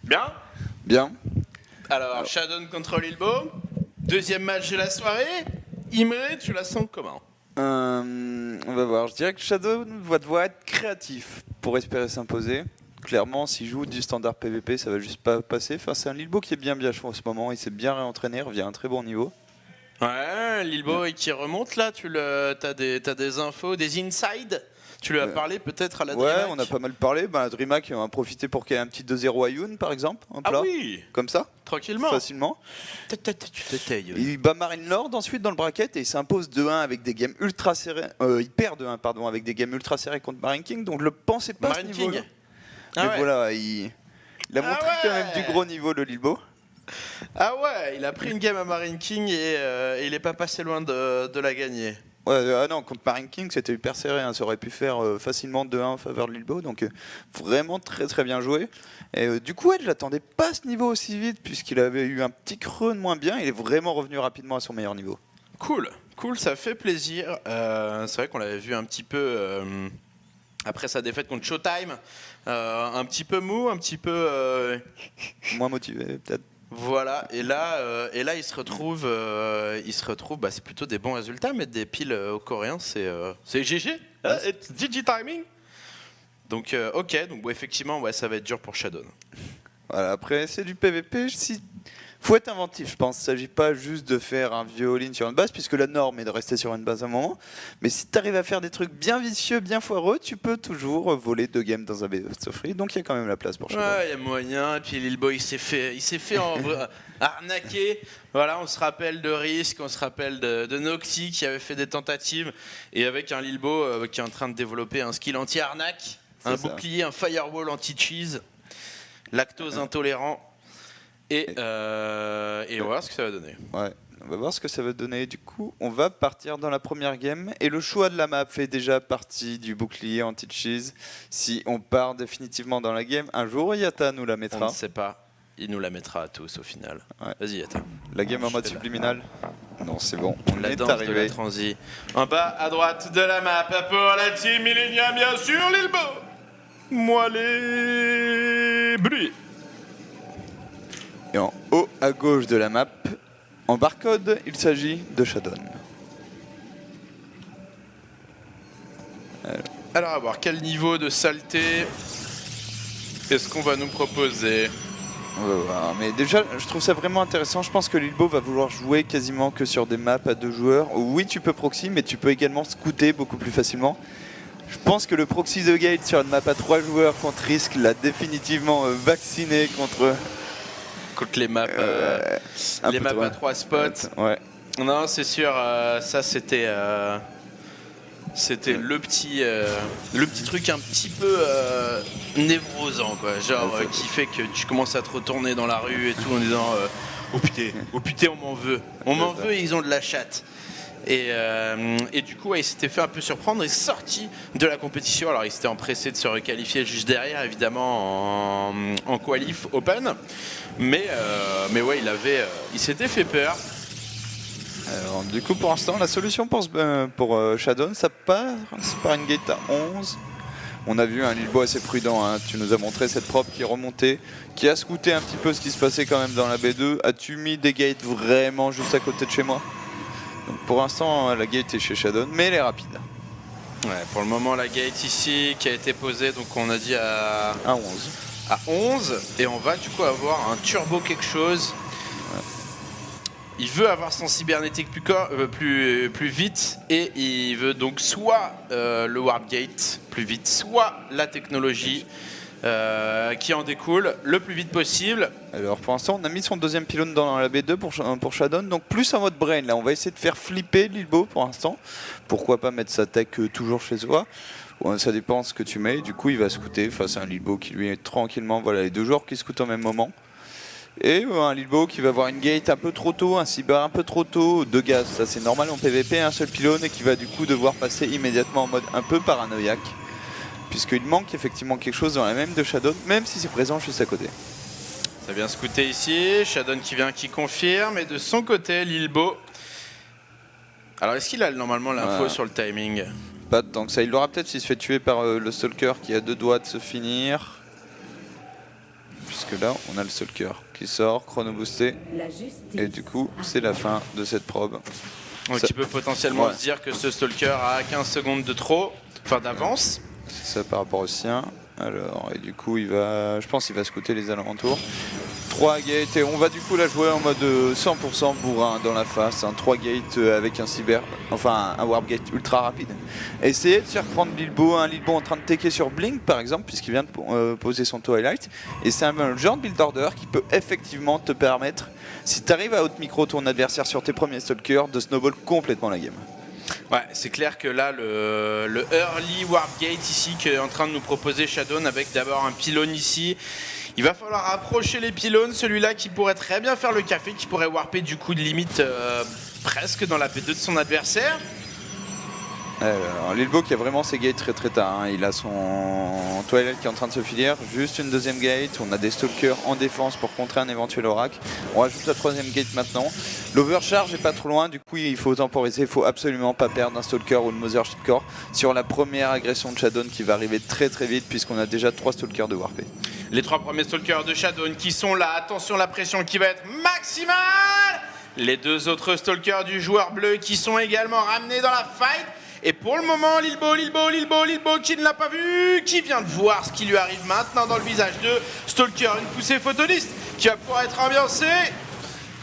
Bien. Bien. Alors, Shadon contre Lilbo. Deuxième match de la soirée. Imre, tu la sens comment? On va voir. Je dirais que Shadow va devoir être créatif pour espérer s'imposer. Clairement, s'il joue du standard PVP, ça va juste pas passer. Enfin, c'est un Lilbo qui est bien chaud en ce moment. Il s'est bien réentraîné, revient à un très bon niveau. Ouais, Lilbo qui remonte là. T'as des infos, des insides. Tu lui as parlé peut-être à la DreamHack? Ouais, on a pas mal parlé. La DreamHack on a profité pour qu'il y ait un petit 2-0 à Yoon, par exemple. Un plat, oui, comme ça. Tranquillement. Facilement. Tu t'étayes. Il bat Marine Lord ensuite dans le bracket et il s'impose 2-1 avec des games ultra serrés. Il perd 2-1 pardon avec des games ultra serrés contre Marine King. Donc je le pensais pas à ce niveau-là. Mais voilà, il a montré quand même du gros niveau le Lilbo. Ah ouais, il a pris une game à Marine King et il est pas passé loin de la gagner. Ouais, non, contre Marine King, c'était hyper serré. Hein. Ça aurait pu faire facilement 2-1 en faveur de Lilbo. Donc vraiment très très bien joué. Et du coup, je l'attendais pas à ce niveau aussi vite, puisqu'il avait eu un petit creux de moins bien. Il est vraiment revenu rapidement à son meilleur niveau. Cool, ça fait plaisir. C'est vrai qu'on l'avait vu un petit peu après sa défaite contre Showtime. Un petit peu mou, un petit peu... moins motivé, peut-être. Voilà, et là il se retrouve, c'est plutôt des bons résultats, mettre des piles aux Coréens, c'est GG, it's GG timing. Donc ok, donc effectivement, ça va être dur pour Shadon. Voilà, après c'est du PVP, faut être inventif, je pense. Il ne s'agit pas juste de faire un vieux all-in sur une base, puisque la norme est de rester sur une base un moment. Mais si tu arrives à faire des trucs bien vicieux, bien foireux, tu peux toujours voler 2 games dans un best of free. Donc il y a quand même la place pour Shadow. Ouais, il y a moyen. Et puis Lilbo, il s'est fait arnaquer. Voilà, on se rappelle de Risk, on se rappelle de Noxy qui avait fait des tentatives. Et avec un Lilbo qui est en train de développer un skill anti-arnaque, un bouclier, un firewall anti-cheese, lactose intolérant. Et on va voir ce que ça va donner. Ouais, on va voir ce que ça va donner. Du coup, on va partir dans la première game. Et le choix de la map fait déjà partie du bouclier anti-cheese. Si on part définitivement dans la game, un jour, Yata nous la mettra. On ne sait pas. Il nous la mettra à tous au final. Ouais. Vas-y, Yata. La game en mode subliminal. Non, c'est bon. On est danse arrivé. De la transi. En bas à droite de la map pour la team Millennium, bien sûr, Lilbo. Moi les bruits. Et en haut à gauche de la map, en barcode, il s'agit de Shadon. Alors à voir, quel niveau de saleté est-ce qu'on va nous proposer? On va voir, mais déjà je trouve ça vraiment intéressant. Je pense que Lilbo va vouloir jouer quasiment que sur des maps à 2 joueurs. Oui, tu peux proxy, mais tu peux également scouter beaucoup plus facilement. Je pense que le proxy The Gate sur une map à 3 joueurs contre Risk l'a définitivement vacciné contre les maps, à 3 spots. Ouais. Non, c'est sûr, ça c'était le petit truc un petit peu névrosant, quoi. Genre qui fait que tu commences à te retourner dans la rue et tout en disant oh putain, on m'en veut. On m'en veut, ils ont de la chatte. Et du coup, il s'était fait un peu surprendre et sorti de la compétition. Alors, il s'était empressé de se requalifier juste derrière, évidemment, en qualif open. Mais ouais, il s'était fait peur. Alors, du coup, pour l'instant, la solution pour Shadon, ça part. C'est par une gate à 11. On a vu un Lilbo assez prudent. Hein. Tu nous as montré cette prop qui est remontée, qui a scouté un petit peu ce qui se passait quand même dans la B2. As-tu mis des gates vraiment juste à côté de chez moi? Donc pour l'instant, la gate est chez Shadon, mais elle est rapide. Ouais, pour le moment, la gate ici qui a été posée, donc on a dit à 11. À 11, et on va du coup avoir un turbo quelque chose. Ouais. Il veut avoir son cybernétique plus vite, et il veut donc soit le warp gate plus vite, soit la technologie qui en découle le plus vite possible. Alors pour l'instant on a mis son deuxième pylône dans la B2 pour Shadon, donc plus en mode brain là, on va essayer de faire flipper Lilbo pour l'instant. Pourquoi pas mettre sa tech toujours chez soi, ça dépend ce que tu mets, du coup il va scouter face à un Lilbo qui lui est tranquillement, voilà les 2 joueurs qui scoutent au même moment. Et un Lilbo qui va avoir une gate un peu trop tôt, un cyber un peu trop tôt, 2 gaz, ça c'est normal en PVP, un seul pylône et qui va du coup devoir passer immédiatement en mode un peu paranoïaque. Puisqu'il manque effectivement quelque chose dans la même de Shadon, même si c'est présent juste à côté. Ça vient scouter ici, Shadon qui confirme, et de son côté, Lilbo. Alors est-ce qu'il a normalement l'info sur le timing? Pas tant que ça, il l'aura peut-être s'il se fait tuer par le Stalker qui a 2 doigts de se finir. puisque là on a le Stalker qui sort, chrono boosté, et du coup c'est la fin de cette probe. Donc il peut potentiellement se dire que ce Stalker a 15 secondes de trop, enfin d'avance. C'est ça par rapport au sien. Alors, et du coup je pense qu'il va scouter les alentours. 3 gates, et on va du coup la jouer en mode 100% bourrin dans la face, 3 gates avec un warp gate ultra rapide. Essayez de faire prendre Lilbo, un Lilbo en train de tecker sur Blink par exemple, puisqu'il vient de poser son Twilight, et c'est le genre de build order qui peut effectivement te permettre, si tu arrives à out-micro ton adversaire sur tes premiers stalkers, de snowball complètement la game. Ouais, c'est clair que là, le early warp gate ici qu'est en train de nous proposer Shadowne, avec d'abord un pylône ici. Il va falloir approcher les pylônes, celui-là qui pourrait très bien faire le café, qui pourrait warper du coup de limite presque dans la P2 de son adversaire. Alors, Lilbo qui a vraiment ses gates très tard, il a son Twilight qui est en train de se filer, juste une deuxième gate, on a des stalkers en défense pour contrer un éventuel oracle. On rajoute la troisième gate maintenant. L'overcharge est pas trop loin, du coup il faut temporiser, il faut absolument pas perdre un stalker ou une Mothership Core sur la première agression de Shadowne qui va arriver très vite puisqu'on a déjà 3 stalkers de warpé. Les 3 premiers stalkers de Shadowne qui sont là, attention la pression qui va être maximale. Les 2 autres stalkers du joueur bleu qui sont également ramenés dans la fight. Et pour le moment, Lilbo qui ne l'a pas vu, qui vient de voir ce qui lui arrive maintenant dans le visage de Stalker, une poussée photoliste qui va pouvoir être ambiancée.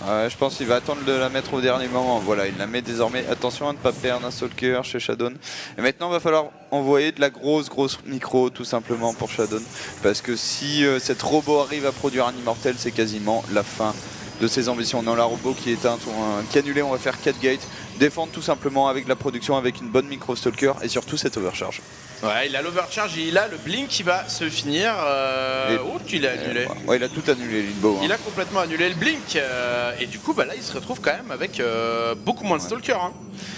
Ouais, je pense qu'il va attendre de la mettre au dernier moment. Voilà, il la met désormais. Attention à ne pas perdre un Stalker chez Shadowne. Et maintenant, il va falloir envoyer de la grosse micro tout simplement pour Shadowne. Parce que si cette robot arrive à produire un immortel, c'est quasiment la fin de ses ambitions. Non, la robot qui est qui est annulée, on va faire 4 gates. Défendre tout simplement avec la production, avec une bonne micro Stalker et surtout cette overcharge. Ouais, il a l'overcharge et il a le blink qui va se finir. Oh, qu'il a annulé. Ouais, il a tout annulé, Lilbo. Il a complètement annulé le blink. Et du coup, là, il se retrouve quand même avec beaucoup moins de stalkers. Hein.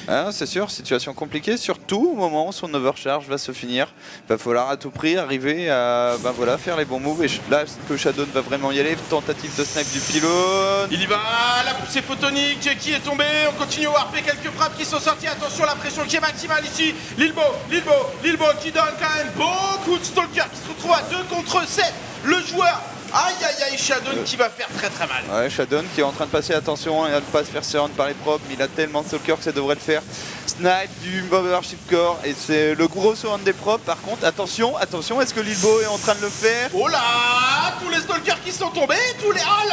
Ah, c'est sûr, situation compliquée, surtout au moment où son overcharge va se finir. Il va falloir à tout prix arriver à faire les bons moves. Et là, que Shadowne va vraiment y aller. Tentative de snipe du pylône. Il y va, la poussée photonique qui est tombée. On continue à warper quelques frappes qui sont sorties. Attention, la pression qui est maximale ici. Lilbo qui donne quand même beaucoup de stalkers qui se retrouvent à 2 contre 7. Le joueur, aïe, Shadowne qui va faire très mal. Ouais, Shadowne qui est en train de passer, attention, il va pas se faire surround par les probes, mais il a tellement de stalkers que ça devrait le faire. Snipe du Mothership Core et c'est le gros surround des probes. Par contre, attention, est-ce que Lilbo est en train de le faire? Oh là, tous les stalkers qui sont tombés, tous les... Ah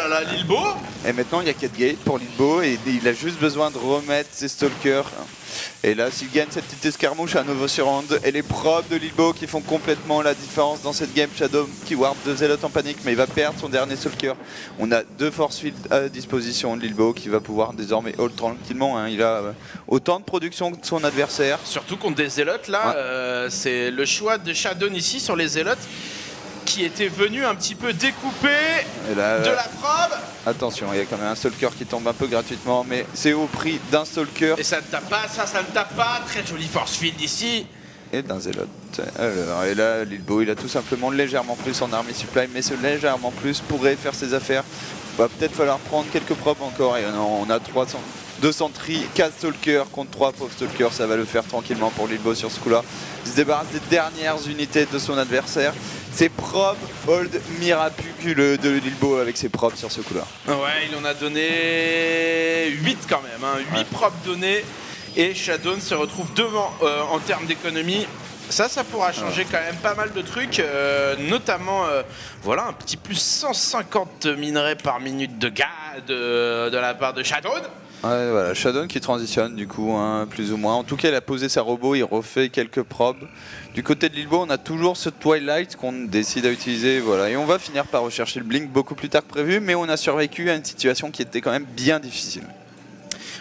là, Lilbo. Et maintenant, il y a 4 gates pour Lilbo et il a juste besoin de remettre ses stalkers. Et là, s'il gagne cette petite escarmouche, un nouveau surround. Et les probes de Lilbo qui font complètement la différence dans cette game. Shadow qui warp 2 Zealots en panique, mais il va perdre son dernier stalker. On a 2 force field à disposition de Lilbo qui va pouvoir désormais hold tranquillement. Il a autant de production que son adversaire. Surtout contre des Zealots, là, c'est le choix de Shadowne ici sur les Zealots qui était venu un petit peu découper de la probe. Attention, il y a quand même un stalker qui tombe un peu gratuitement, mais c'est au prix d'un stalker. Et ça ne tape pas, ça ne tape pas. Très joli force field ici. Et d'un Zealot. Alors, et là, Lilbo, il a tout simplement légèrement plus en army supply, mais ce légèrement plus pourrait faire ses affaires. Il va peut-être falloir prendre quelques probes encore, et on a 2 sentries, 4 stalkers contre 3 pauvres stalkers, ça va le faire tranquillement pour Lilbo sur ce coup-là. Il se débarrasse des dernières unités de son adversaire. C'est probes hold miraculeux de Lilbo avec ses probes sur ce coup-là. Ouais, il en a donné 8 quand même, 8 probes données. Et Shadowne se retrouve devant en termes d'économie. Ça pourra changer quand même pas mal de trucs, notamment un petit plus 150 minerais par minute de gaz de la part de Shadowne. Ouais, voilà, Shadowne qui transitionne du coup, plus ou moins. En tout cas, il a posé sa robot, il refait quelques probes. Du côté de Lilbo, on a toujours ce Twilight qu'on décide à utiliser, voilà. Et on va finir par rechercher le Blink beaucoup plus tard que prévu, mais on a survécu à une situation qui était quand même bien difficile.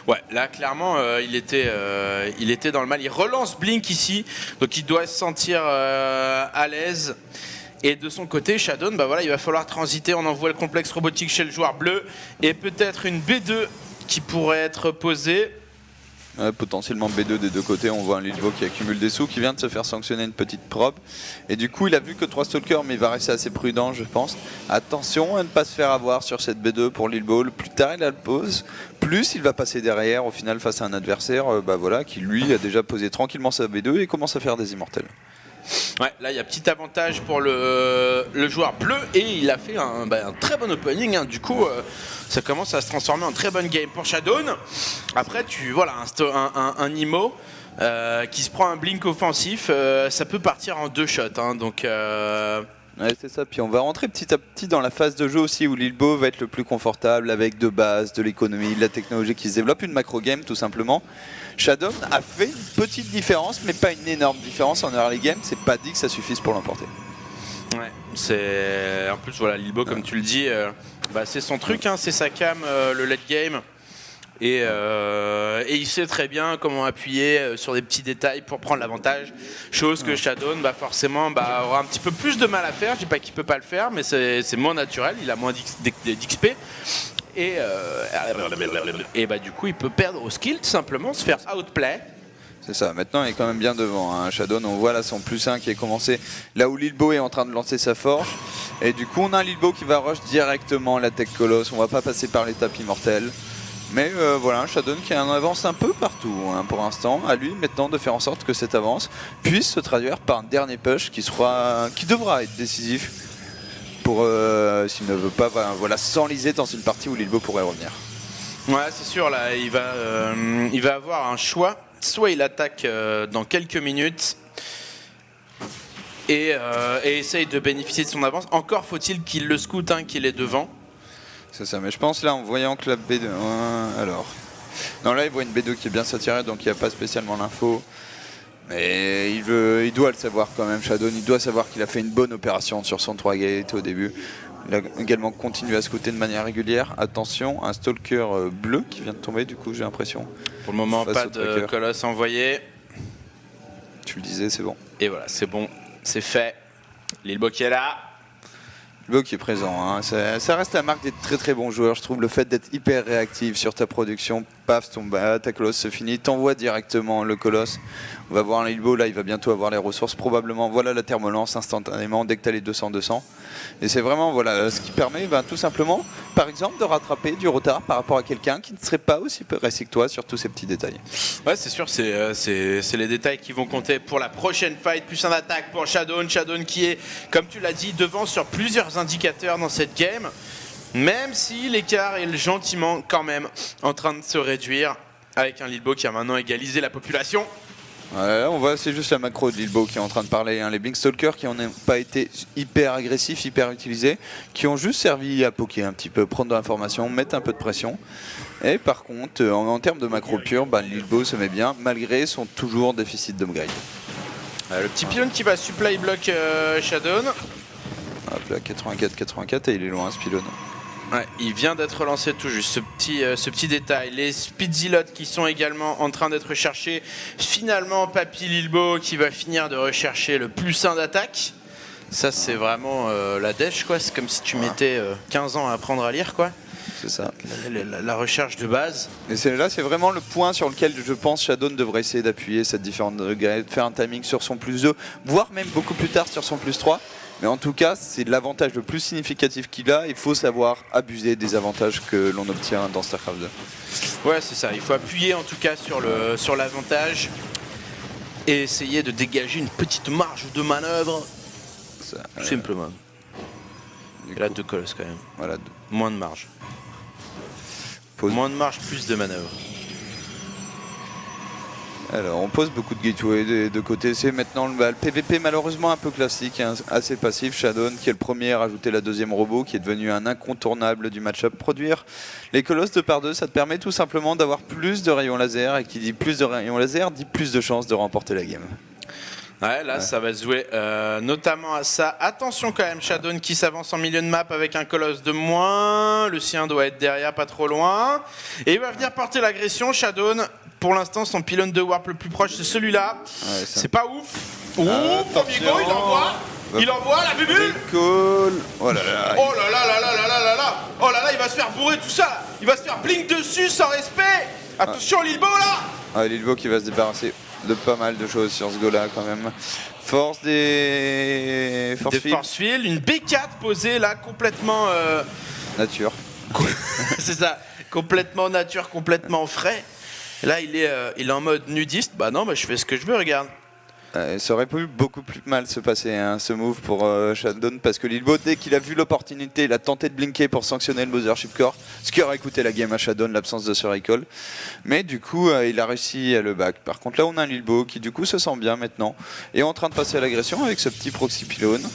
Ouais, là clairement il était dans le mal. Il relance Blink ici, donc il doit se sentir à l'aise. Et de son côté, Shadowne, il va falloir transiter. On envoie le complexe robotique chez le joueur bleu et peut-être une B2 qui pourrait être posée. Ouais, potentiellement B2 des deux côtés, on voit un Lilbo qui accumule des sous, qui vient de se faire sanctionner une petite probe. Et du coup, il a vu que 3 stalkers, mais il va rester assez prudent, je pense. Attention à ne pas se faire avoir sur cette B2 pour Lilbo. Plus tard, il la pose, plus il va passer derrière, au final, face à un adversaire qui lui a déjà posé tranquillement sa B2 et commence à faire des immortels. Ouais, là il y a petit avantage pour le joueur bleu et il a fait un très bon opening. Du coup, ça commence à se transformer en très bonne game pour Shadown. Après, un Imo qui se prend un blink offensif, ça peut partir en 2 shots. Donc. Ouais, c'est ça. Puis on va rentrer petit à petit dans la phase de jeu aussi où Lilbo va être le plus confortable avec de base, de l'économie, de la technologie qui se développe, une macro game tout simplement. Shadown a fait une petite différence, mais pas une énorme différence en early game. C'est pas dit que ça suffise pour l'emporter. Ouais, c'est en plus voilà Lilbo comme tu le dis, c'est son truc, c'est sa cam, le late game. Et il sait très bien comment appuyer sur des petits détails pour prendre l'avantage. Chose que Shadown forcément aura un petit peu plus de mal à faire. Je dis pas qu'il peut pas le faire, mais c'est moins naturel. Il a moins d'XP. Et du coup il peut perdre au skill tout simplement, se faire outplay. C'est ça, maintenant il est quand même bien devant. Shadown, on voit là son +1 qui est commencé là où Lilbo est en train de lancer sa forge. Et du coup on a un Lilbo qui va rush directement la tech colosse. On va pas passer par l'étape immortelle. Mais voilà, Shadown qui en avance un peu partout pour l'instant. À lui maintenant de faire en sorte que cette avance puisse se traduire par un dernier push qui devra être décisif pour s'il ne veut pas s'enliser dans une partie où Lilbo pourrait revenir. Ouais, c'est sûr, là il va avoir un choix. Soit il attaque dans quelques minutes et essaye de bénéficier de son avance. Encore faut-il qu'il le scoute, qu'il est devant. C'est ça, mais je pense là en voyant que la B2... alors... Non, là il voit une B2 qui est bien s'attirer, donc il n'y a pas spécialement l'info. Mais il doit le savoir quand même, Shadown. Il doit savoir qu'il a fait une bonne opération sur son 3 gate au début. Il a également continué à scouter de manière régulière. Attention, un stalker bleu qui vient de tomber, du coup j'ai l'impression. Pour le moment, pas de colosse envoyé. Tu le disais, c'est bon. Et voilà, c'est bon, c'est fait. Lilbo qui est là. Lilbo qui est présent, ça reste la marque des très très bons joueurs. Je trouve le fait d'être hyper réactif sur ta production, paf, ta colosse se finit, t'envoies directement le colosse. On va voir un Lilbo, là il va bientôt avoir les ressources probablement. Voilà la thermolance instantanément dès que tu as les 200-200. Et c'est vraiment ce qui permet tout simplement, par exemple, de rattraper du retard par rapport à quelqu'un qui ne serait pas aussi précis que toi sur tous ces petits détails. Ouais, c'est sûr, c'est les détails qui vont compter pour la prochaine fight. Plus un attaque pour Shadown. Shadown qui est, comme tu l'as dit, devant sur plusieurs indicateurs dans cette game. Même si l'écart est gentiment quand même en train de se réduire avec un Lilbo qui a maintenant égalisé la population. Ouais, on voit, c'est juste la macro de Lilbo qui est en train de parler. Les Blinkstalkers qui n'ont pas été hyper agressifs, hyper utilisés, qui ont juste servi à poker un petit peu, prendre de l'information, mettre un peu de pression. Et par contre, en termes de macro pure, Lilbo se met bien, malgré son toujours déficit d'upgrade. Le petit pylône qui va supply block Shadown. Hop là, 84-84 et il est loin ce pylône. Ouais, il vient d'être lancé tout juste, ce petit détail. Les speedzilotes qui sont également en train d'être recherchés. Finalement, Papy Lilbo qui va finir de rechercher le +1 d'attaque. Ça, c'est vraiment la dèche, quoi. C'est comme si tu mettais 15 ans à apprendre à lire, quoi. C'est ça. La recherche de base. Et c'est vraiment le point sur lequel je pense Shadown devrait essayer d'appuyer cette différente upgrade, faire un timing sur son +2, voire même beaucoup plus tard sur son +3. Mais en tout cas, c'est l'avantage le plus significatif qu'il a. Il faut savoir abuser des avantages que l'on obtient dans StarCraft 2. Ouais, c'est ça. Il faut appuyer en tout cas sur l'avantage et essayer de dégager une petite marge de manœuvre. Ça, tout simplement. Et là, 2 colosses quand même. Voilà. Moins de marge. Moins de marge, plus de manœuvre. Alors on pose beaucoup de gateway de côté, c'est maintenant le PVP malheureusement un peu classique, assez passif. Shadown qui est le premier à rajouter la deuxième robot qui est devenu un incontournable du match-up. Produire les colosses 2 par 2, ça te permet tout simplement d'avoir plus de rayons laser, et qui dit plus de rayons laser dit plus de chances de remporter la game. Ouais, là ça va se jouer notamment à ça. Attention quand même, Shadown qui s'avance en milieu de map avec un colosse de moins. Le sien doit être derrière, pas trop loin. Et il va venir porter l'agression, Shadown. Pour l'instant, son pylône de warp le plus proche, c'est celui-là. Ouais, c'est pas ouf. Premier go, il envoie la bubule. Oh là là. Oh là là là là là là là là. Oh là là, il va se faire bourrer tout ça. Il va se faire blink dessus sans respect. Attention, Lilbo là. Lilbo qui va se débarrasser de pas mal de choses sur ce go là quand même. Force des force field, une B4 posée là complètement nature. C'est ça, complètement nature, complètement frais. Là il est en mode nudiste. Bah non, je fais ce que je veux, regarde. Ça aurait pu beaucoup plus mal se passer hein, ce move pour Shadon parce que Lilbo dès qu'il a vu l'opportunité il a tenté de blinker pour sanctionner le Mothership Core, ce qui aurait coûté la game à Shadon, l'absence de ce recall, mais du coup il a réussi à le back. Par contre là on a un Lilbo qui du coup se sent bien maintenant et est en train de passer à l'agression avec ce petit proxy pylone.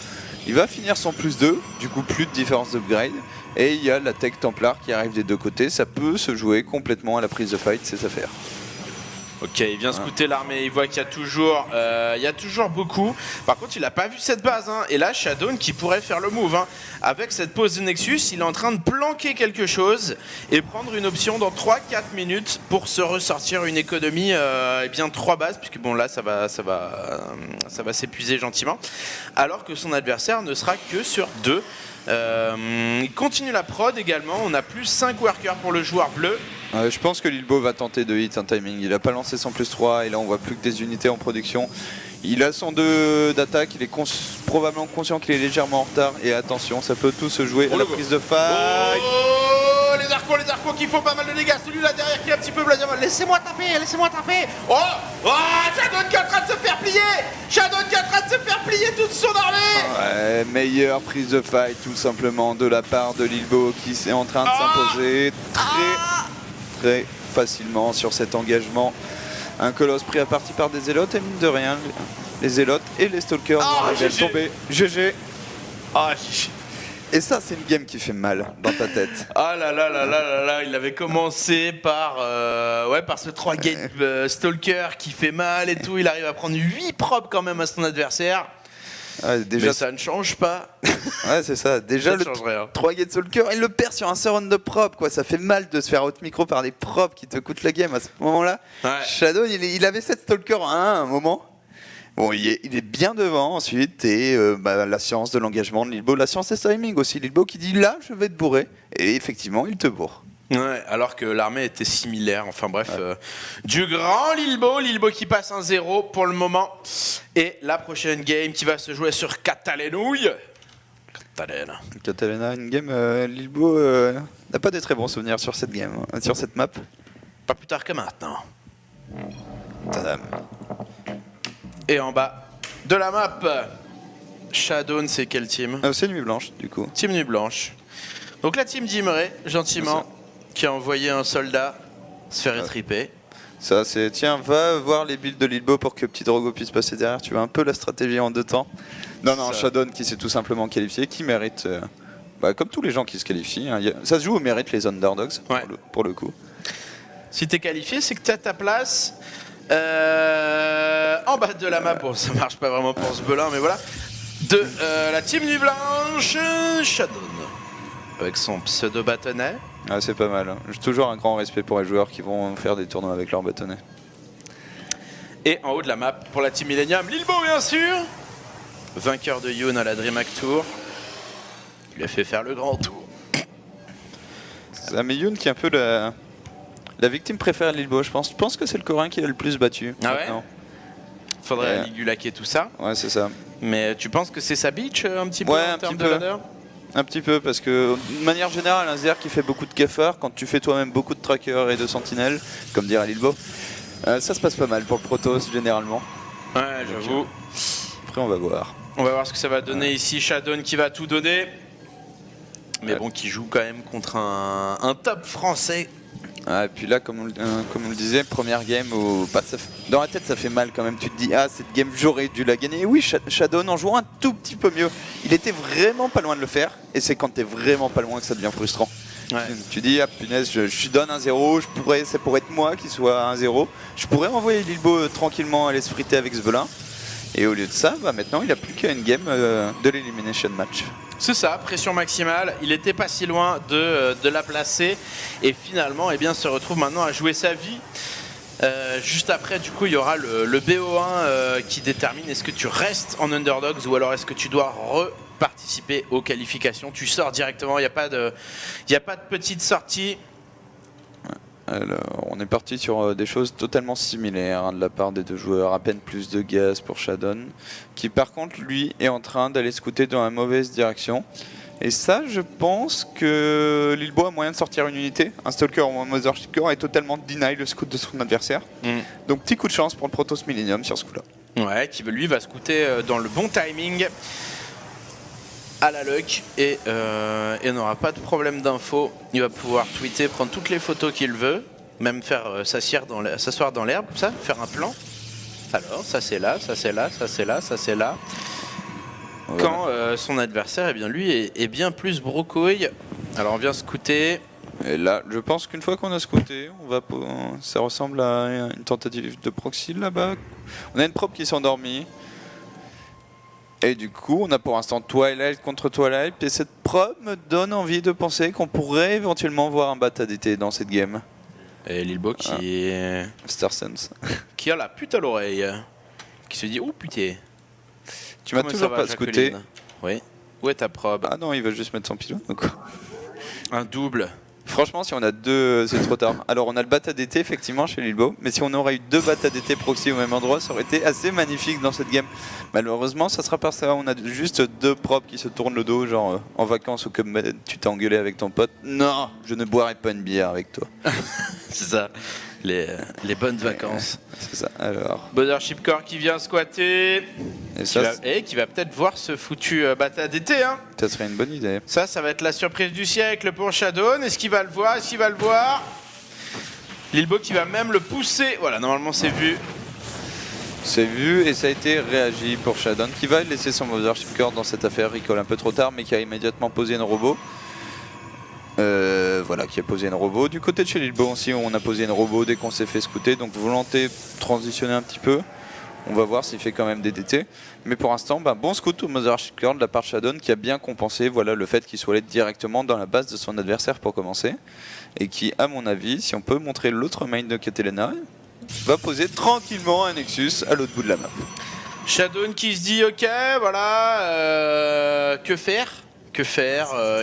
Il va finir son +2, du coup plus de différence d'upgrade, et il y a la tech Templar qui arrive des deux côtés, ça peut se jouer complètement à la prise de fight, c'est sa affaire. Ok, il vient scouter l'armée, il voit qu'il y a toujours beaucoup. Par contre, il n'a pas vu cette base. Hein. Et là, Shadon qui pourrait faire le move. Hein. Avec cette pause de Nexus, il est en train de planquer quelque chose et prendre une option dans 3-4 minutes pour se ressortir une économie, et bien 3 bases, puisque bon là, ça va s'épuiser gentiment. Alors que son adversaire ne sera que sur 2. Il continue la prod également, on a plus 5 workers pour le joueur bleu. Je pense que Lilbo va tenter de hit un timing, il a pas lancé son +3 et là on voit plus que des unités en production. Il a son 2 d'attaque, il est probablement conscient qu'il est légèrement en retard et attention, ça peut tout se jouer à la prise de fight. Oh, les arcos qui font pas mal de dégâts, celui-là derrière qui est un petit peu blasé. Laissez-moi taper. Oh, Shadon qui est en train de se faire plier toute son armée. Ouais, meilleure prise de fight tout simplement de la part de Lilbo qui est en train de s'imposer très facilement sur cet engagement. Un colosse pris à partie par des zélotes et mine de rien, les zélotes et les stalkers vont arriver à tomber. GG. Et ça c'est une game qui fait mal dans ta tête. Ah là, il avait commencé par ce 3 gate stalker qui fait mal et tout, il arrive à prendre 8 probes quand même à son adversaire. Déjà, mais ça ne change pas. Ouais, c'est ça. Déjà, le 3 Gate Stalker, il le perd sur un surround de prop, quoi. Ça fait mal de se faire out micro par des props qui te coûtent la game à ce moment-là. Ouais. Shadow, il avait 7 Stalker à un moment. Bon, il est bien devant ensuite. Et la science de l'engagement de Lilbo, la science des timing aussi. Lilbo qui dit là, je vais te bourrer. Et effectivement, il te bourre. Ouais, alors que l'armée était similaire, enfin bref, du grand Lilbo qui passe 1-0 pour le moment. Et la prochaine game qui va se jouer sur Catalenouille. Catalena, une game, Lilbo n'a pas des très bons souvenirs sur cette game, sur cette map. Pas plus tard que maintenant. Tadam. Et en bas de la map, Shadon, c'est quel team? C'est Nuit Blanche, du coup. Team Nuit Blanche. Donc la team Dimray, gentiment, qui a envoyé un soldat se faire étriper. Ça c'est, tiens, va voir les builds de Lilbo pour que Petit Drogo puisse passer derrière, tu vois un peu la stratégie en 2 temps. Non, Shadon qui s'est tout simplement qualifié, qui mérite, comme tous les gens qui se qualifient, hein, ça se joue au mérite les underdogs, pour le coup. Si t'es qualifié, c'est que t'as ta place en bas de la map, bon ça marche pas vraiment pour ce belin, mais voilà, de la team Nuit Blanche, Shadon, avec son pseudo bâtonnet. Ah, c'est pas mal. J'ai toujours un grand respect pour les joueurs qui vont faire des tournois avec leur bâtonnet. Et en haut de la map, pour la team Millennium, Lilbo bien sûr, vainqueur de Yoon à la DreamHack Tour. Il lui a fait faire le grand tour. C'est Yoon qui est un peu la victime préférée de Lilbo, je pense. Je pense que c'est le Coréen qui l'a le plus battu. Ah ouais. Faudrait ligulaquer tout ça. Ouais, c'est ça. Mais tu penses que c'est sa bitch un petit peu en termes de ladder? Un petit peu, parce que de manière générale, un Zer qui fait beaucoup de gaffeurs, quand tu fais toi-même beaucoup de trackers et de sentinelles, comme dirait Lilbo, ça se passe pas mal pour le Protoss généralement. Ouais, j'avoue. Après, on va voir. On va voir ce que ça va donner ici. Shadon qui va tout donner. Mais bon, qui joue quand même contre un top français. Et puis là, comme on le disait, première game où dans la tête ça fait mal quand même. Tu te dis, cette game j'aurais dû la gagner. Et oui, Shadon en jouant un tout petit peu mieux. Il était vraiment pas loin de le faire. Et c'est quand t'es vraiment pas loin que ça devient frustrant. Ouais. Tu dis, punaise, je donne 1-0, ça pourrait être moi qui soit 1-0. Je pourrais envoyer Lilbo tranquillement aller se friter avec ce belin. Et au lieu de ça, maintenant il a plus qu'à une game de l'elimination match. C'est ça, pression maximale, il était pas si loin de la placer et finalement se retrouve maintenant à jouer sa vie. Juste après, du coup, il y aura le BO1 qui détermine est-ce que tu restes en underdogs ou alors est-ce que tu dois reparticiper aux qualifications. Tu sors directement, il n'y a pas de petite sortie. Alors, on est parti sur des choses totalement similaires de la part des deux joueurs, à peine plus de gaz pour Shadon, qui par contre lui est en train d'aller scouter dans la mauvaise direction. Et ça, je pense que Lilbo a moyen de sortir une unité. Un Stalker ou un Mothership Core est totalement deny le scout de son adversaire. Donc petit coup de chance pour le Protoss Millennium sur ce coup-là. Ouais, qui lui va scouter dans le bon timing à la luck et n'aura pas de problème d'info. Il va pouvoir tweeter, prendre toutes les photos qu'il veut, même faire s'asseoir dans l'herbe, ça, faire un plan. Alors, ça c'est là, ça c'est là, ça c'est là, ça c'est là. Ouais. Quand son adversaire, eh bien, lui est bien plus brocouille. Alors on vient scouter. Et là, je pense qu'une fois qu'on a scouté, ça ressemble à une tentative de proxy là-bas. On a une probe qui s'est endormie. Et du coup, on a pour l'instant Twilight contre Twilight. Et cette probe me donne envie de penser qu'on pourrait éventuellement voir un bat ADT dans cette game. Et Lilbo qui est... Star Sense. Qui a la pute à l'oreille. Qui se dit, oh putain. Tu m'as toujours pas scouté. Oui. Où est ta probe? Ah non, il va juste mettre son pylône ou quoi? Un double. Franchement, si on a deux, c'est trop tard. Alors, on a le bat ADT effectivement chez Lilbo, mais si on aurait eu deux bats ADT proxy au même endroit, ça aurait été assez magnifique dans cette game. Malheureusement, ça sera pas ça. On a juste deux probes qui se tournent le dos, genre en vacances ou comme tu t'es engueulé avec ton pote. Non, je ne boirai pas une bière avec toi. C'est ça, les bonnes vacances. C'est ça. Alors. Mothership Core qui vient squatter. Et qui va peut-être voir ce foutu bata d'été. Hein. Ça serait une bonne idée. Ça va être la surprise du siècle pour Shadow. Est-ce qu'il va le voir? Est-ce qu'il va le voir? Lilbo qui va même le pousser. Voilà, normalement c'est vu. C'est vu et ça a été réagi pour Shadow qui va laisser son Mothership Core dans cette affaire. Il colle un peu trop tard mais qui a immédiatement posé une robot. Voilà, qui a posé une robot. Du côté de chez Lilbo aussi, on a posé une robot dès qu'on s'est fait scouter. Donc volonté transitionner un petit peu. On va voir s'il fait quand même des DT. Mais pour l'instant, bon scout au Mothership Core de la part de Shadow qui a bien compensé le fait qu'il soit allé directement dans la base de son adversaire pour commencer. Et qui, à mon avis, si on peut montrer l'autre main de Catilina, va poser tranquillement un Nexus à l'autre bout de la map. Shadow qui se dit ok, voilà, que faire?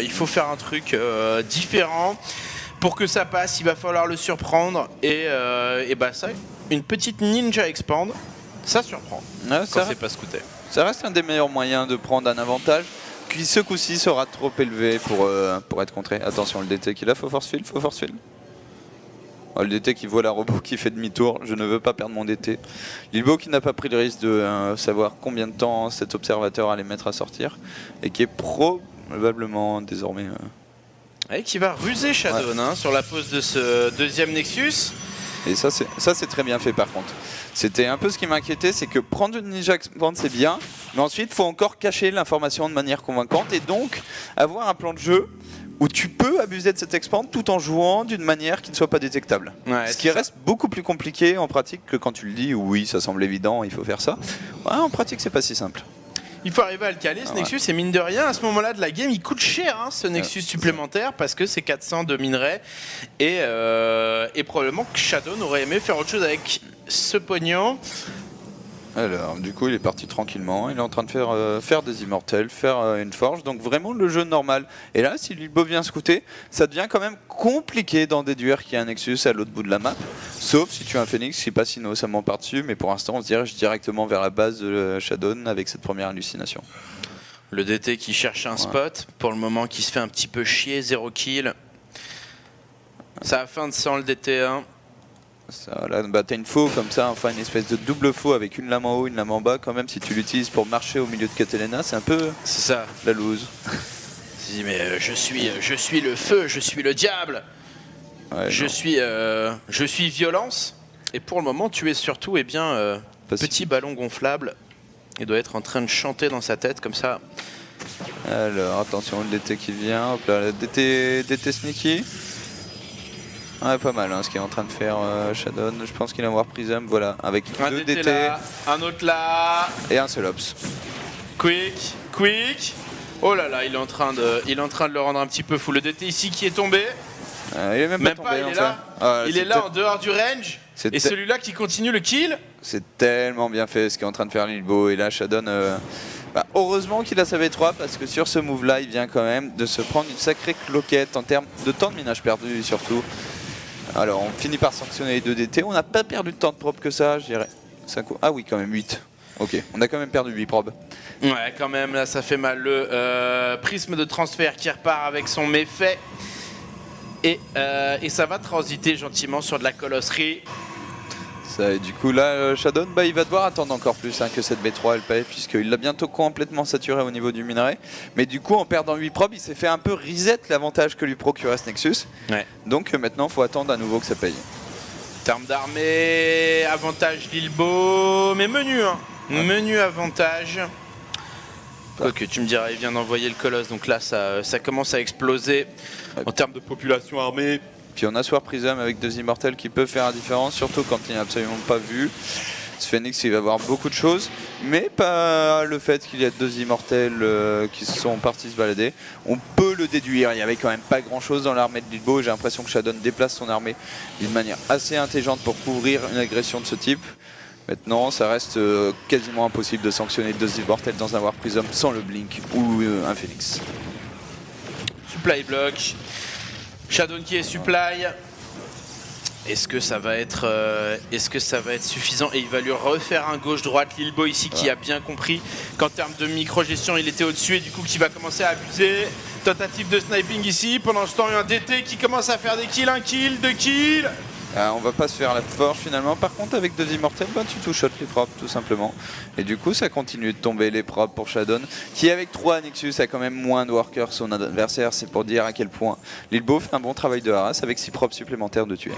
Il faut faire un truc différent. Pour que ça passe, il va falloir le surprendre. Et ça, une petite ninja expand, ça surprend. Ouais, ça c'est pas scouté. Ça reste un des meilleurs moyens de prendre un avantage qui ce coup-ci sera trop élevé pour être contré. Attention, le DT qu'il a, faut force field. Oh, le DT qui voit la robot qui fait demi-tour, je ne veux pas perdre mon DT. Lilbo qui n'a pas pris le risque de savoir combien de temps cet observateur allait mettre à sortir et qui est probablement désormais... Et qui va ruser Shadow sur la pose de ce deuxième Nexus. Et ça c'est très bien fait par contre. C'était un peu ce qui m'inquiétait, c'est que prendre une Ninja Expand c'est bien, mais ensuite il faut encore cacher l'information de manière convaincante et donc avoir un plan de jeu où tu peux abuser de cette expand tout en jouant d'une manière qui ne soit pas détectable. Ce qui reste beaucoup plus compliqué en pratique que quand tu le dis, oui ça semble évident, il faut faire ça. Ouais, en pratique c'est pas si simple. Il faut arriver à le caler ce Nexus et mine de rien à ce moment-là de la game il coûte cher ce Nexus supplémentaire parce que c'est 400 de minerais et probablement que Shadow aurait aimé faire autre chose avec ce pognon. Alors du coup il est parti tranquillement, il est en train de faire des immortels, faire une forge, donc vraiment le jeu normal. Et là si Lilbo vient scouter, ça devient quand même compliqué d'en déduire qu'il y a un Nexus à l'autre bout de la map. Sauf si tu as un Phoenix, je sais pas si innocemment part dessus, mais pour l'instant on se dirige directement vers la base de Shadow avec cette première hallucination. Le DT qui cherche un spot, pour le moment qui se fait un petit peu chier, 0 kill. Ça a fin de sang le DT1. T'as une faux comme ça, enfin une espèce de double faux avec une lame en haut, une lame en bas. Quand même, si tu l'utilises pour marcher au milieu de Catilina, c'est un peu ça. La loose. Mais je suis le feu, je suis le diable. Ouais, je suis violence. Et pour le moment, tu es surtout petit ballon gonflable. Il doit être en train de chanter dans sa tête comme ça. Alors attention, le DT qui vient. Hop là, le DT sneaky. Ouais, pas mal ce qu'il est en train de faire Shadow. Je pense qu'il va avoir Prism, voilà, avec un deux DT DT là, un autre là et un seul Ops. Quick. Oh là là, il est en train de le rendre un petit peu fou. Le DT ici qui est tombé. Il est même pas tombé, il est là. Il est là en dehors du range. Et celui-là qui continue le kill. C'est tellement bien fait ce qu'il est en train de faire Lilbo. Et là, Shadow, heureusement qu'il a sa V3 parce que sur ce move-là, il vient quand même de se prendre une sacrée cloquette en termes de temps de minage perdu surtout. Alors on finit par sanctionner les 2 DT, on n'a pas perdu de temps de probe que ça, je dirais. Ah oui, quand même 8. Ok, on a quand même perdu 8 probes. Ouais, quand même, là ça fait mal. Le prisme de transfert qui repart avec son méfait. Et ça va transiter gentiment sur de la colosserie. ça. Et du coup là, Shadow, il va devoir attendre encore plus que cette B3 elle paye, puisqu'il l'a bientôt complètement saturé au niveau du minerai. Mais du coup, en perdant 8 probes, il s'est fait un peu reset l'avantage que lui procurait ce Nexus. Ouais. Donc maintenant, il faut attendre à nouveau que ça paye. En termes d'armée, avantage Lilbo, mais menu, hein. Ouais. Menu avantage. Quoique tu me diras, il vient d'envoyer le colosse, donc là ça commence à exploser en termes de population armée. Puis on a Sword Prism avec 2 immortels qui peut faire la différence, surtout quand il n'est absolument pas vu. Ce Phoenix il va avoir beaucoup de choses, mais pas le fait qu'il y a 2 immortels qui sont partis se balader. On peut le déduire, il n'y avait quand même pas grand chose dans l'armée de Lilbo. J'ai l'impression que Shadow déplace son armée d'une manière assez intelligente pour couvrir une agression de ce type. Maintenant, ça reste quasiment impossible de sanctionner 2 immortels dans un War Prism sans le Blink ou un Phoenix. Supply block. Shadow qui est supply. Est-ce que ça va être suffisant? Et il va lui refaire un gauche-droite. Lilbo ici qui a bien compris qu'en termes de micro-gestion il était au-dessus et du coup qui va commencer à abuser. Tentative de sniping ici. Pendant ce temps il y a un DT qui commence à faire des kills. 1 kill, 2 kills. On va pas se faire la forge finalement. Par contre avec 2 immortels, tu two-shot les probes tout simplement. Et du coup ça continue de tomber les probes pour Shadow, qui avec 3 Nexus a quand même moins de workers son adversaire. C'est pour dire à quel point Lilbo fait un bon travail de harass avec 6 probes supplémentaires de tuer.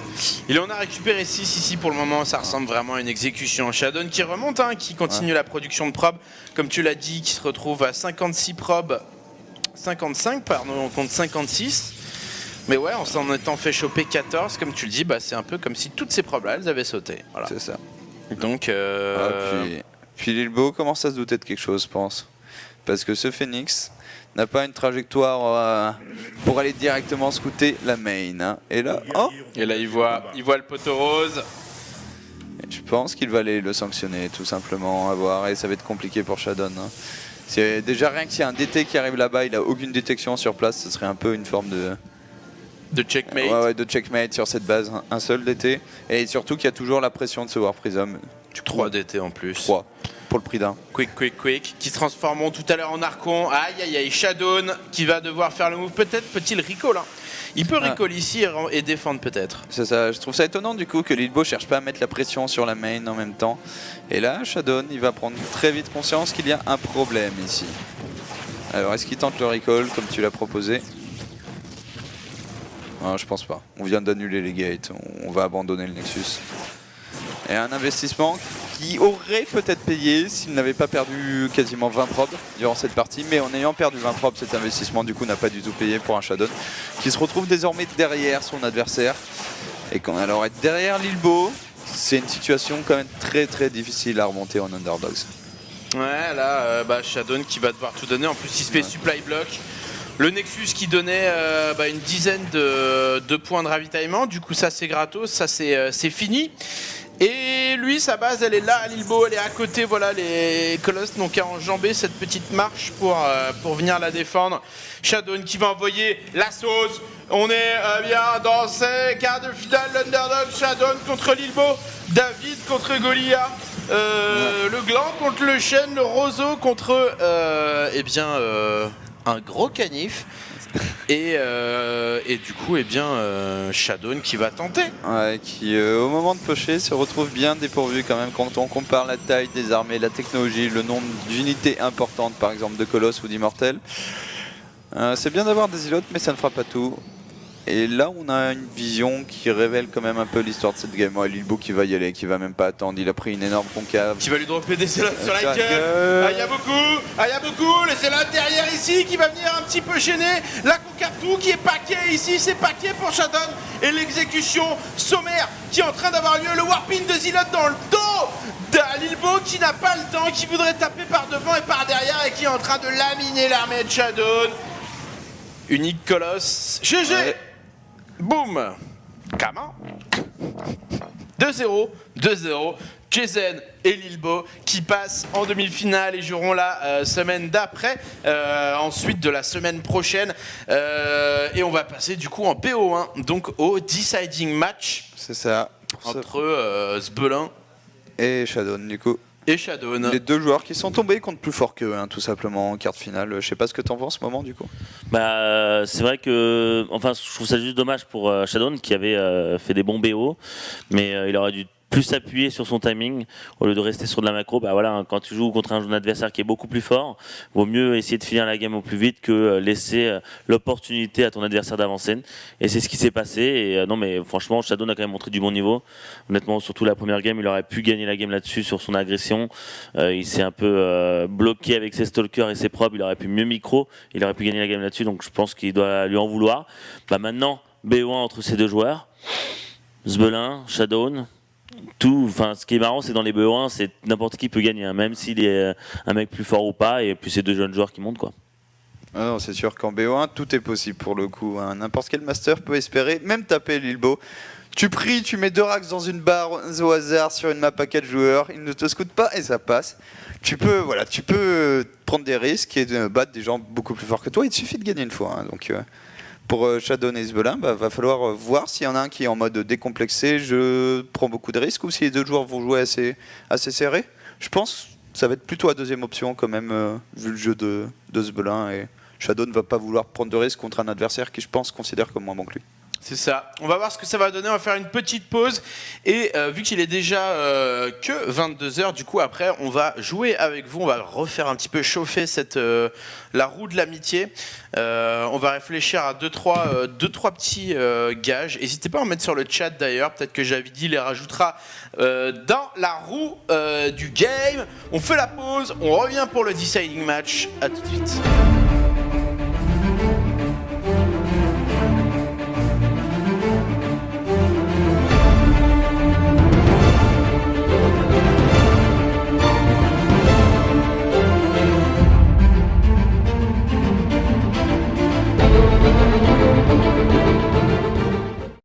Il en a récupéré 6 ici pour le moment, ça ressemble vraiment à une exécution. Shadow qui remonte, qui continue la production de probes, comme tu l'as dit, qui se retrouve à 56 probes, 55 pardon, on compte 56. Mais ouais, en s'en étant fait choper 14, comme tu le dis, c'est un peu comme si toutes ces probes-là, elles avaient sauté. Voilà. C'est ça. Donc, puis Lilbo commence à se douter de quelque chose, je pense. Parce que ce Phoenix n'a pas une trajectoire pour aller directement scouter la main. Et là, il voit le poteau rose. Et je pense qu'il va aller le sanctionner, tout simplement, à voir. Et ça va être compliqué pour Shadow. C'est déjà rien que s'il y a un DT qui arrive là-bas, il n'a aucune détection sur place, ce serait un peu une forme de checkmate. Ouais, de checkmate sur cette base, un seul DT. Et surtout qu'il y a toujours la pression de ce War Prism. 3 DT en plus. 3, pour le prix d'un. Quick, qui se transformeront tout à l'heure en Archon. Aïe, Shadow qui va devoir faire le move. Peut-être peut-il recall. Il peut recall ici et défendre peut-être. C'est ça, je trouve ça étonnant du coup que Lilbo cherche pas à mettre la pression sur la main en même temps. Et là, Shadow, il va prendre très vite conscience qu'il y a un problème ici. Alors, est-ce qu'il tente le recall comme tu l'as proposé? Non, je pense pas. On vient d'annuler les gates, on va abandonner le Nexus. Et un investissement qui aurait peut-être payé s'il n'avait pas perdu quasiment 20 probes durant cette partie. Mais en ayant perdu 20 probes, cet investissement du coup n'a pas du tout payé pour un Shadow qui se retrouve désormais derrière son adversaire. Et alors être derrière Lilbo, c'est une situation quand même très très difficile à remonter en Underdogs. Ouais, là, Shadow qui va devoir tout donner. En plus, il se fait supply block. Le Nexus qui donnait une dizaine de points de ravitaillement. Du coup, ça c'est gratos, ça c'est fini. Et lui, sa base, elle est là à Lilbo, elle est à côté. Voilà, les Colosses n'ont qu'à enjamber cette petite marche pour venir la défendre. Shadow qui va envoyer la sauce. On est bien dans ces quarts de finale. L'Underdog, Shadow contre Lilbo. David contre Goliath. Le Gland contre le Chêne. Le Roseau contre un gros canif. Et du coup, Shadow qui va tenter. Ouais, qui au moment de pocher se retrouve bien dépourvu quand même quand on compare la taille des armées, la technologie, le nombre d'unités importantes par exemple de colosses ou d'immortels. C'est bien d'avoir des îlots mais ça ne fera pas tout. Et là on a une vision qui révèle quand même un peu l'histoire de cette game. Ouais, Lilbo qui va y aller, qui va même pas attendre, il a pris une énorme concave. Qui va lui dropper des zélotes sur la gueule. Il y a beaucoup, les zélotes derrière ici qui va venir un petit peu gêner. La concave tout qui est paquet ici, c'est paquet pour Shadow. Et l'exécution sommaire qui est en train d'avoir lieu. Le warping de Zilote dans le dos de Lilbo qui n'a pas le temps, qui voudrait taper par devant et par derrière et qui est en train de laminer l'armée de Shadow. Unique colosse. GG. Ouais. Boum. Comment 2-0. Jason et Lilbo qui passent en demi-finale et joueront la semaine d'après, ensuite de la semaine prochaine. Et on va passer du coup en BO1, donc au deciding match. C'est ça. Entre Sbelin et Shadow du coup. Et Shadow. Les deux joueurs qui sont tombés contre plus fort qu'eux, tout simplement en quart de finale. Je sais pas ce que t'en penses en ce moment du coup. C'est vrai que, je trouve ça juste dommage pour Shadow qui avait fait des bons BO, mais il aurait dû plus appuyer sur son timing au lieu de rester sur de la macro. Bah voilà, quand tu joues contre un adversaire qui est beaucoup plus fort, vaut mieux essayer de finir la game au plus vite que laisser l'opportunité à ton adversaire d'avancer. Et c'est ce qui s'est passé. Et non, mais franchement, Shadow a quand même montré du bon niveau. Honnêtement, surtout la première game, il aurait pu gagner la game là-dessus sur son agression. Il s'est un peu bloqué avec ses stalkers et ses probes. Il aurait pu mieux micro. Il aurait pu gagner la game là-dessus. Donc je pense qu'il doit lui en vouloir. Bah maintenant, BO1 entre ces deux joueurs. Zbelin, Shadow. Tout, enfin, ce qui est marrant, c'est dans les BO1, c'est n'importe qui peut gagner, hein, même s'il est un mec plus fort ou pas, et puis c'est deux jeunes joueurs qui montent, quoi. Ah non, c'est sûr qu'en BO1, tout est possible pour le coup. Hein. N'importe quel master peut espérer, même taper Lilbo. Tu pries, tu mets 2 racks dans une barre au hasard sur une map à 4 joueurs, ils ne te scoutent pas et ça passe. Tu peux prendre des risques et battre des gens beaucoup plus forts que toi. Il te suffit de gagner une fois. Hein. Donc, pour Shadow et Zbelin, va falloir voir s'il y en a un qui est en mode décomplexé, je prends beaucoup de risques, ou si les deux joueurs vont jouer assez serré. Je pense que ça va être plutôt la deuxième option quand même, vu le jeu de Zbelin. Et Shadow ne va pas vouloir prendre de risques contre un adversaire qui, je pense, considère comme moins bon que lui. C'est ça. On va voir ce que ça va donner. On va faire une petite pause. Et vu qu'il est déjà que 22h, du coup, après, on va jouer avec vous. On va refaire un petit peu chauffer la roue de l'amitié. On va réfléchir à 2-3 petits gages. N'hésitez pas à en mettre sur le chat d'ailleurs. Peut-être que Javidi les rajoutera dans la roue du game. On fait la pause. On revient pour le deciding match. À tout de suite.